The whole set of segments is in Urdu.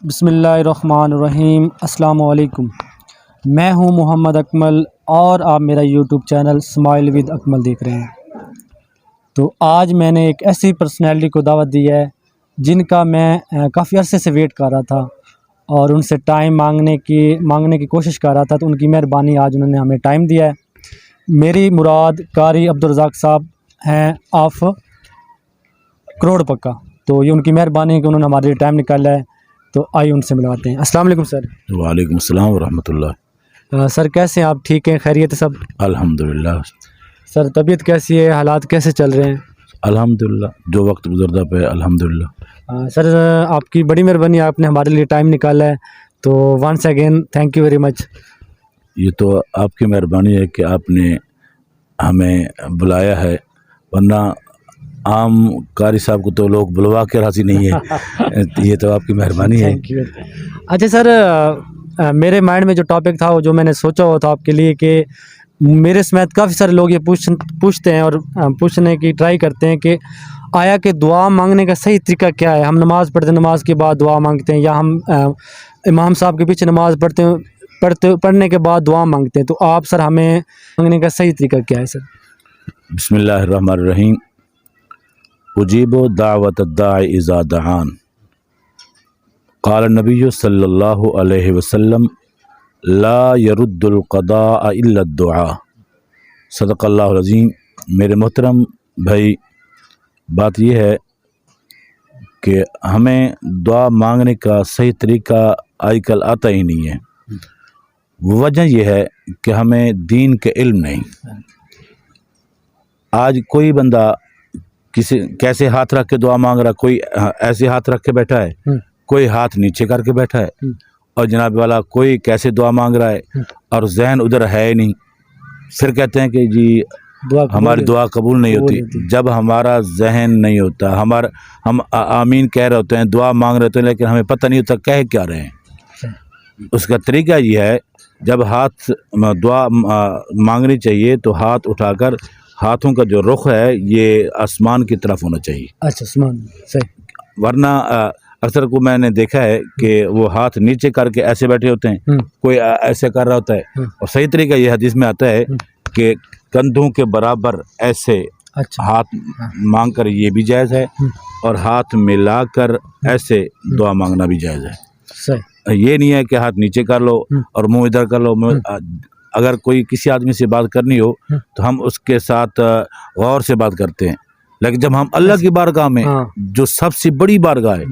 بسم اللہ الرحمن الرحیم۔ السلام علیکم، میں ہوں محمد اکمل اور آپ میرا یوٹیوب چینل اسمائل ود اکمل دیکھ رہے ہیں۔ تو آج میں نے ایک ایسی پرسنالٹی کو دعوت دی ہے جن کا میں کافی عرصے سے ویٹ کر رہا تھا اور ان سے ٹائم مانگنے کی کوشش کر رہا تھا، تو ان کی مہربانی آج انہوں نے ہمیں ٹائم دیا ہے۔ میری مراد قاری عبدالرزاق صاحب ہیں آف کروڑ پکا، تو یہ ان کی مہربانی ہے کہ انہوں نے ہمارے لیے ٹائم نکالا ہے، تو آئیے ان سے ملواتے ہیں۔ السلام علیکم سر۔ وعلیکم السلام ورحمۃ اللہ۔ سر کیسے ہیں آپ؟ ٹھیک ہیں؟ خیریت ہے سب؟ الحمدللہ سر طبیعت کیسی ہے؟ حالات کیسے چل رہے ہیں؟ الحمدللہ، جو وقت گزرتا پہ الحمدللہ۔ سر آپ کی بڑی مہربانی، آپ نے ہمارے لیے ٹائم نکالا ہے، تو once again thank you very much. یہ تو آپ کی مہربانی ہے کہ آپ نے ہمیں بلایا ہے، ورنہ عام قاری صاحب کو تو لوگ بلوا کے راضی نہیں ہے۔ یہ تو آپ کی مہربانی ہے۔ Thank you. اچھا سر، میرے مائنڈ میں جو ٹاپک تھا، وہ جو میں نے سوچا ہوا تھا آپ کے لیے، کہ میرے سمیت کافی سارے لوگ یہ پوچھتے ہیں اور پوچھنے کی ٹرائی کرتے ہیں کہ آیا کہ دعا مانگنے کا صحیح طریقہ کیا ہے؟ ہم نماز پڑھتے ہیں، نماز کے بعد دعا مانگتے ہیں، یا ہم امام صاحب کے پیچھے نماز پڑھنے کے بعد دعا مانگتے ہیں، تو آپ سر ہمیں مانگنے کا صحیح طریقہ کیا ہے سر؟ بسم اللہ الرحمن الرحیم۔ اجیب دعوت الداعی اذا دعان، قال النبی صلی اللہ علیہ وسلم لا يرد القضاء الا الدعاء، صدق اللہ العظیم۔ میرے محترم بھائی، بات یہ ہے کہ ہمیں دعا مانگنے کا صحیح طریقہ آج کل آتا ہی نہیں ہے۔ وجہ یہ ہے کہ ہمیں دین کے علم نہیں۔ آج کوئی بندہ کیسے ہاتھ رکھ کے دعا مانگ رہا، کوئی ایسے ہاتھ رکھ کے بیٹھا ہے، کوئی ہاتھ نیچے کر کے بیٹھا ہے، اور جناب والا کوئی کیسے دعا مانگ رہا ہے اور ذہن ادھر ہے ہی نہیں۔ پھر کہتے ہیں کہ جی ہماری دعا قبول نہیں ہوتی۔ جب ہمارا ذہن نہیں ہوتا، ہم آمین کہہ رہے ہوتے ہیں، دعا مانگ رہے ہوتے ہیں، لیکن ہمیں پتہ نہیں ہوتا کہہ کیا رہے ہیں۔ اس کا طریقہ یہ ہے، جب دعا مانگنی چاہیے تو ہاتھ اٹھا کر ہاتھوں کا جو رخ ہے یہ آسمان کی طرف ہونا چاہیے۔ اچھا، آسمان صحیح۔ ورنہ اکثر کو میں نے دیکھا ہے کہ وہ ہاتھ نیچے کر کے ایسے بیٹھے ہوتے ہیں، کوئی ایسے کر رہا ہوتا ہے، اور صحیح طریقہ یہ حدیث میں آتا ہے کہ کندھوں کے برابر ایسے ہاتھ مانگ کر یہ بھی جائز ہے، اور ہاتھ ملا کر ایسے دعا مانگنا بھی جائز ہے۔ صحیح۔ یہ نہیں ہے کہ ہاتھ نیچے کر لو اور منہ ادھر کر لو۔ اگر کوئی کسی آدمی سے بات کرنی ہو تو ہم اس کے ساتھ غور سے بات کرتے ہیں، لیکن جب ہم اللہ کی بارگاہ میں، جو سب سے بڑی بارگاہ ہے،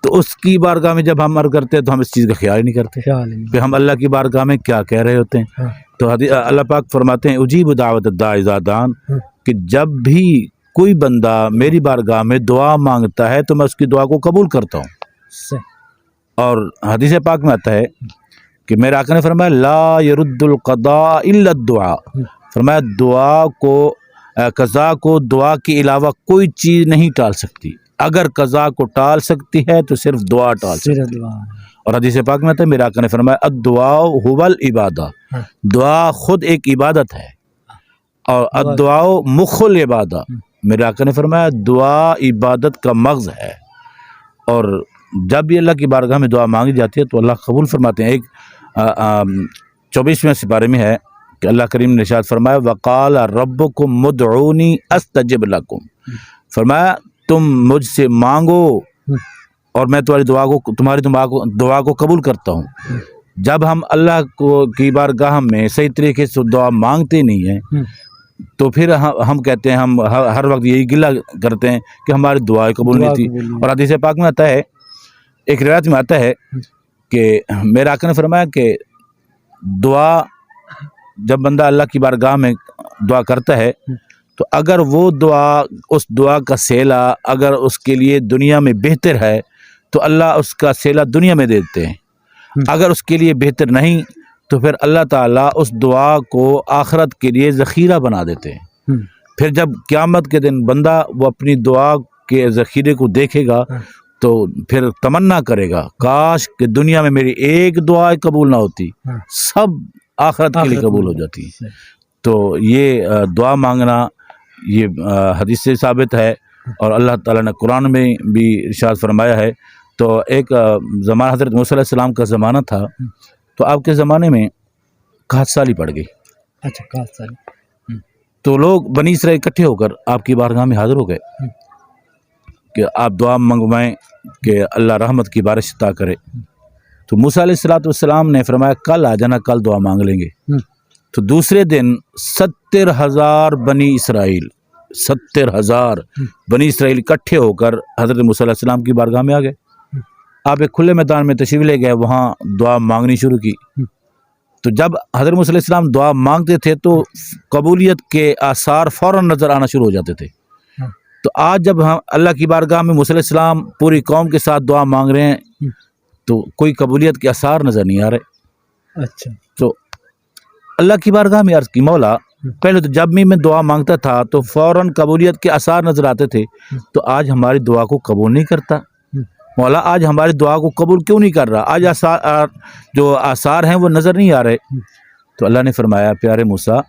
تو اس کی بارگاہ میں جب ہم عرض کرتے ہیں تو ہم اس چیز کا خیال ہی نہیں کرتے کہ ہم اللہ کی بارگاہ میں کیا کہہ رہے ہوتے ہیں۔ تو اللہ پاک فرماتے ہیں اجیب دعوت الداعی اذا دعان، کہ جب بھی کوئی بندہ میری بارگاہ میں دعا مانگتا ہے تو میں اس کی دعا کو قبول کرتا ہوں۔ اور حدیث پاک میں آتا ہے کہ میرے آقا نے فرمایا لا يرد القضاء الا الدعاء، فرمایا قضا کو دعا کے علاوہ کوئی چیز نہیں ٹال سکتی۔ اگر قضا کو ٹال سکتی ہے تو صرف دعا ٹال سکتی ہے۔ اور حدیث پاک میں آتا ہے میرے آقا نے فرمایا الدعاء هو العبادہ، دعا خود ایک عبادت ہے، اور الدعاء مخ العبادہ، میرے آقا نے فرمایا دعا عبادت کا مغز ہے۔ اور جب بھی اللہ کی بارگاہ میں دعا مانگی جاتی ہے تو اللہ قبول فرماتے ہیں۔ ایک 24ویں سپارے میں ہے کہ اللہ کریم نے ارشاد فرمایا وقال ربکم ادعونی استجب لکم، فرمایا تم مجھ سے مانگو اور میں تمہاری دعا کو قبول کرتا ہوں۔ جب ہم اللہ کی بارگاہ میں صحیح طریقے سے دعا مانگتے نہیں ہیں تو پھر ہم کہتے ہیں، ہم ہر وقت یہی گلہ کرتے ہیں کہ ہماری دعائیں قبول نہیں تھی۔ اور حدیث پاک میں آتا ہے، ایک روایت میں آتا ہے کہ میرے آقا نے فرمایا کہ دعا، جب بندہ اللہ کی بارگاہ میں دعا کرتا ہے تو اگر وہ دعا، اس دعا کا صلہ اگر اس کے لیے دنیا میں بہتر ہے تو اللہ اس کا صلہ دنیا میں دے دیتے ہیں، اگر اس کے لیے بہتر نہیں تو پھر اللہ تعالیٰ اس دعا کو آخرت کے لیے ذخیرہ بنا دیتے ہیں۔ پھر جب قیامت کے دن بندہ وہ اپنی دعا کے ذخیرے کو دیکھے گا تو پھر تمنا کرے گا کاش کہ دنیا میں میری ایک دعا قبول نہ ہوتی، سب آخرت کے لیے قبول ہو جاتی۔ تو یہ دعا مانگنا یہ حدیث سے ثابت ہے، اور اللہ تعالیٰ نے قرآن میں بھی ارشاد فرمایا ہے۔ تو ایک زمانہ حضرت موسیٰ علیہ السلام کا زمانہ تھا، تو آپ کے زمانے میں قحط سالی پڑ گئی. اچھا قحط سالی. تو لوگ بنی اسرائیل اکٹھے ہو کر آپ کی بارگاہ میں حاضر ہو گئے کہ آپ دعا منگوائیں کہ اللہ رحمت کی بارش عطا کرے. تو موسیٰ علیہ السلام نے فرمایا کل آ جانا، کل دعا مانگ لیں گے. تو دوسرے دن 70,000 بنی اسرائیل 70,000 بنی اسرائیل اکٹھے ہو کر حضرت موسیٰ علیہ السلام کی بارگاہ میں آ گئے. آپ ایک کھلے میدان میں تشریف لے گئے، وہاں دعا مانگنی شروع کی. تو جب حضرت موسیٰ علیہ السلام دعا مانگتے تھے تو قبولیت کے آثار فوراً نظر آنا شروع ہو جاتے تھے. تو آج جب ہم اللہ کی بارگاہ میں موسیٰ علیہ السلام پوری قوم کے ساتھ دعا مانگ رہے ہیں تو کوئی قبولیت کے آثار نظر نہیں آ رہے. اچھا. تو اللہ کی بارگاہ میں عرض کی مولا پہلے تو جب بھی میں دعا مانگتا تھا تو فوراً قبولیت کے آثار نظر آتے تھے، تو آج ہماری دعا کو قبول نہیں کرتا. مولا آج ہماری دعا کو قبول کیوں نہیں کر رہا؟ آج جو آثار ہیں وہ نظر نہیں آ رہے. تو اللہ نے فرمایا پیارے موسیٰ،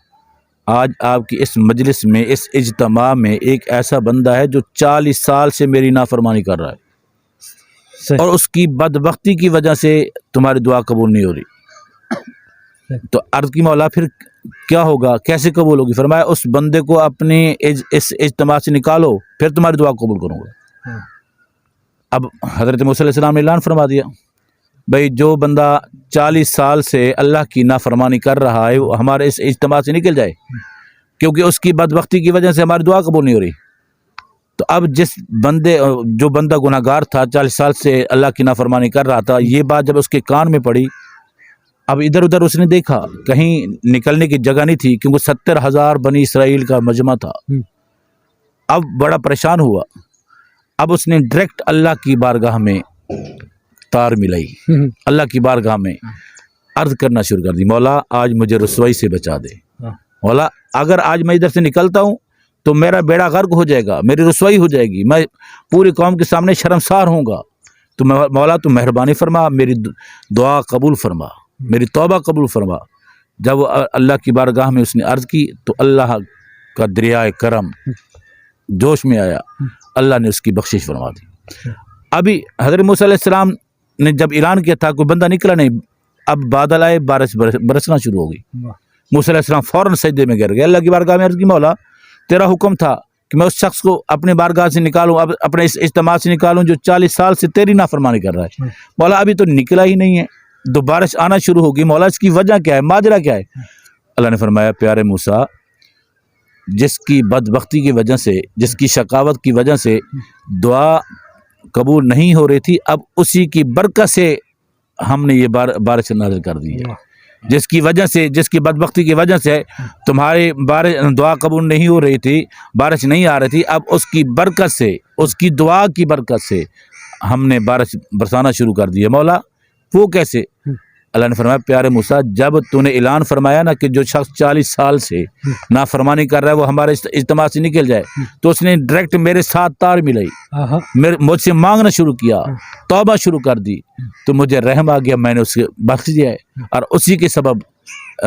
آج آپ کی اس مجلس میں، اس اجتماع میں ایک ایسا بندہ ہے جو 40 سال سے میری نافرمانی کر رہا ہے اور اس کی بدبختی کی وجہ سے تمہاری دعا قبول نہیں ہو رہی. تو عرض کی مولا پھر کیا ہوگا، کیسے قبول ہوگی؟ فرمایا اس بندے کو اپنے اس اجتماع سے نکالو، پھر تمہاری دعا قبول کروں گا. اب حضرت موسیٰ علیہ السلام نے اعلان فرما دیا بھائی جو بندہ 40 سال سے اللہ کی نافرمانی کر رہا ہے وہ ہمارے اس اجتماع سے نکل جائے، کیونکہ اس کی بدبختی کی وجہ سے ہماری دعا قبول نہیں ہو رہی. تو اب جو بندہ گناہ گار تھا، 40 سال سے اللہ کی نافرمانی کر رہا تھا، یہ بات جب اس کے کان میں پڑی، اب ادھر ادھر اس نے دیکھا، کہیں نکلنے کی جگہ نہیں تھی کیونکہ 70,000 بنی اسرائیل کا مجمع تھا. اب بڑا پریشان ہوا. اب اس نے ڈائریکٹ اللہ کی بارگاہ میں تار ملائی، اللہ کی بارگاہ میں عرض کرنا شروع کر دی مولا آج مجھے رسوائی سے بچا دے. مولا اگر آج میں ادھر سے نکلتا ہوں تو میرا بیڑا غرق ہو جائے گا، میری رسوائی ہو جائے گی، میں پوری قوم کے سامنے شرمسار ہوں گا. تو مولا تو مہربانی فرما، میری دعا قبول فرما، میری توبہ قبول فرما. جب وہ اللہ کی بارگاہ میں اس نے عرض کی تو اللہ کا دریائے کرم جوش میں آیا، اللہ نے اس کی بخشش فرما دی. ابھی حضرت موسیٰ علیہ السلام نے جب اعلان کیا تھا کوئی بندہ نکلا نہیں، اب بادل آئے، بارش برسنا شروع ہو گئی. موسیٰ علیہ السلام فوراً سجدے میں گر گئے. اللہ کی بارگاہ میں عرض کی مولا تیرا حکم تھا کہ میں اس شخص کو اپنے بارگاہ سے نکالوں، اب اپنے اس اجتماع سے نکالوں جو 40 سال سے تیری نافرمانی کر رہا ہے. مولا ابھی تو نکلا ہی نہیں ہے، تو بارش آنا شروع ہوگی، مولا اس کی وجہ کیا ہے، ماجرا کیا ہے؟ اللہ نے فرمایا پیارے موسیٰ جس کی بدبختی کی وجہ سے، جس کی شقاوت کی وجہ سے دعا قبول نہیں ہو رہی تھی، اب اسی کی برکت سے ہم نے یہ بارش نازل کر دی ہے. جس کی وجہ سے، جس کی بدبختی کی وجہ سے تمہاری دعا قبول نہیں ہو رہی تھی، بارش نہیں آ رہی تھی، اب اس کی برکت سے، اس کی دعا کی برکت سے ہم نے بارش برسانا شروع کر دی ہے. مولا وہ کیسے؟ اللہ نے فرمایا پیارے موسیٰ جب تو نے اعلان فرمایا نا کہ جو شخص 40 سال سے نافرمانی کر رہا ہے وہ ہمارے اجتماع سے نکل جائے، تو اس نے ڈائریکٹ میرے ساتھ تار ملائی، مجھ سے مانگنا شروع کیا، توبہ شروع کر دی، تو مجھے رحم آ گیا، میں نے اسے بخش دیا ہے اور اسی کے سبب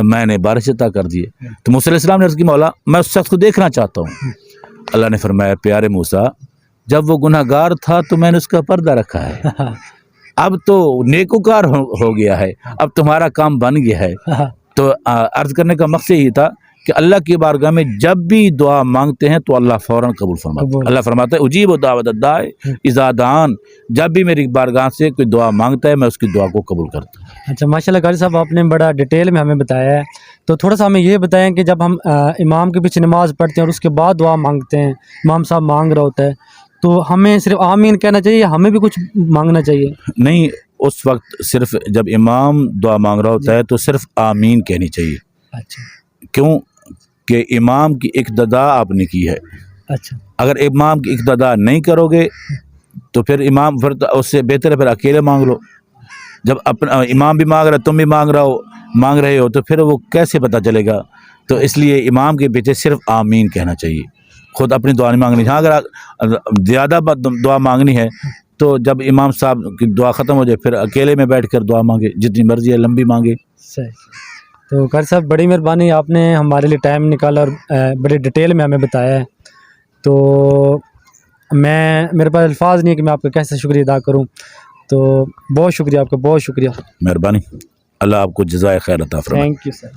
میں نے بارش عطا کر دی ہے. تو موسیٰ علیہ السلام نے عرض کی مولا میں اس شخص کو دیکھنا چاہتا ہوں. اللہ نے فرمایا پیارے موسیٰ جب وہ گناہ گار تھا تو میں نے اس کا پردہ رکھا ہے، اب تو نیکوکار ہو گیا ہے، اب تمہارا کام بن گیا ہے. تو عرض کرنے کا مقصد یہ تھا کہ اللہ کی بارگاہ میں جب بھی دعا مانگتے ہیں تو اللہ فوراً قبول فرماتا ہے. اللہ فرماتا ہے اجیب دعوت الداعی اذا دعان، جب بھی میری بارگاہ سے کوئی دعا مانگتا ہے میں اس کی دعا کو قبول کرتا ہوں. اچھا ماشاءاللہ قاری صاحب آپ نے بڑا ڈیٹیل میں ہمیں بتایا ہے. تو تھوڑا سا ہمیں یہ بتائیں کہ جب ہم امام کے پیچھے نماز پڑھتے ہیں اور اس کے بعد دعا مانگتے ہیں، امام صاحب مانگ رہا ہوتا ہے، تو ہمیں صرف آمین کہنا چاہیے یا ہمیں بھی کچھ مانگنا چاہیے؟ نہیں، اس وقت صرف جب امام دعا مانگ رہا ہوتا ہے تو صرف آمین کہنی چاہیے. اچھا. کیوں کہ امام کی اقتدا آپ نے کی ہے. اچھا. اگر امام کی اقتدا نہیں کرو گے تو پھر اس سے بہتر ہے پھر اکیلے مانگ لو. جب اپنا امام بھی مانگ رہا تم بھی مانگ رہے ہو تو پھر وہ کیسے پتہ چلے گا؟ تو اس لیے امام کے پیچھے صرف آمین کہنا چاہیے، خود اپنی دعا نہیں مانگنی. ہاں اگر زیادہ دعا مانگنی ہے تو جب امام صاحب کی دعا ختم ہو جائے پھر اکیلے میں بیٹھ کر دعا مانگے، جتنی مرضی ہے لمبی مانگے. صحیح. تو قاری صاحب بڑی مہربانی، آپ نے ہمارے لیے ٹائم نکالا اور بڑی ڈیٹیل میں ہمیں بتایا ہے. تو میرے پاس الفاظ نہیں ہے کہ میں آپ کا کیسے شکریہ ادا کروں. تو بہت شکریہ آپ کا، بہت شکریہ. مہربانی. اللہ آپ کو جزائے خیر عطا فرمائے. Thank you sir.